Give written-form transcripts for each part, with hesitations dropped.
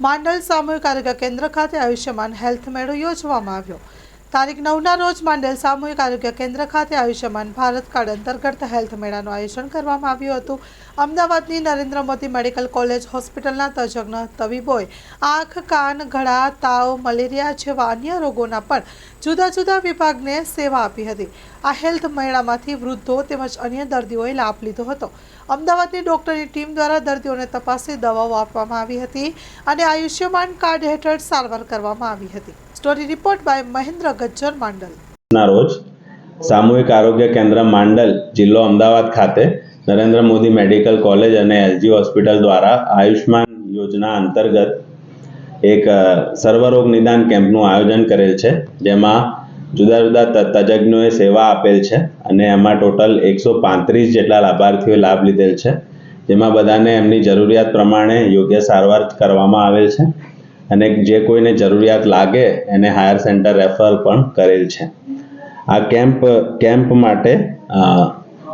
માંડલ સામૂહિક આરોગ્ય કેન્દ્ર ખાતે આયુષ્યમાન હેલ્થ મેળો યોજવામાં આવ્યો। તારીખ 9ના રોજ માંડલ સામૂહિક આરોગ્ય કેન્દ્ર ખાતે આયુષ્યમાન ભારત કાર્ડ અંતર્ગત હેલ્થ મેળાનું આયોજન કરવામાં આવ્યું હતું। અમદાવાદની નરેન્દ્ર મોદી મેડિકલ કોલેજ હોસ્પિટલના તજજ્ઞ તબીબોએ આંખ, કાન, ગળા, તાવ, મલેરિયા જેવા અન્ય રોગોના પણ જુદા જુદા વિભાગને સેવા આપી હતી। આ હેલ્થ મેળામાંથી વૃદ્ધો તેમજ અન્ય દર્દીઓએ લાભ લીધો હતો। અમદાવાદની ડોક્ટરની ટીમ દ્વારા દર્દીઓને તપાસી દવાઓ આપવામાં આવી હતી અને આયુષ્યમાન કાર્ડ હેઠળ સારવાર કરવામાં આવી હતી। Story report by Mahendra Gajjar, Mandal. ના રોજ સામૂહિક આરોગ્ય કેન્દ્ર માંડલ જિલ્લો અમદાવાદ ખાતે નરેન્દ્ર મોદી મેડિકલ કોલેજ અને એલજી હોસ્પિટલ દ્વારા આયુષ્માન યોજના અંતર્ગત એક સર્વરોગ નિદાન કેમ્પનું આયોજન કરેલ છે, જેમાં જુદા જુદા તજજ્ઞોએ સેવા આપેલ છે અને એમાં ટોટલ 135 જેટલા લાભાર્થીઓએ લાભ લીધેલ છે, જેમાં બધાને એમની જરૂરિયાત પ્રમાણે યોગ્ય સારવાર કરવામાં આવેલ છે અને જે કોઈને જરૂરિયાત લાગે એને હાયર સેન્ટર રેફર પણ કરેલ છે। આ કેમ્પ માટે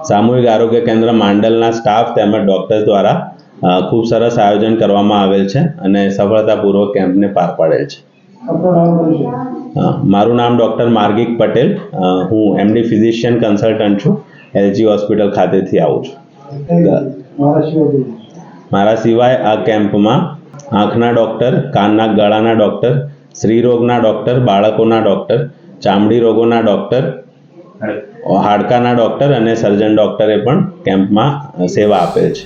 સામૂહિક આરોગ્ય કેન્દ્ર માંડલના સ્ટાફ તેમજ ડોક્ટર દ્વારા ખૂબ સરસ આયોજન કરવામાં આવેલ છે અને સફળતાપૂર્વક કેમ્પને પાર પાડેલ છે। મારું નામ ડૉક્ટર માર્ગિક પટેલ, હું એમડી ફિઝિશિયન કન્સલ્ટન્ટ છું, એલજી હોસ્પિટલ ખાતેથી આવું છું। મારા સિવાય આ કેમ્પમાં આંખના ડૉક્ટર, કાનના ગળાના ડૉક્ટર, સ્ત્રી રોગના ડૉક્ટર, બાળકોના ડૉક્ટર, ચામડી રોગોના ડૉક્ટર, હાડકાના ડૉક્ટર અને સર્જન ડૉક્ટરે પણ કેમ્પમાં સેવા આપેલ છે।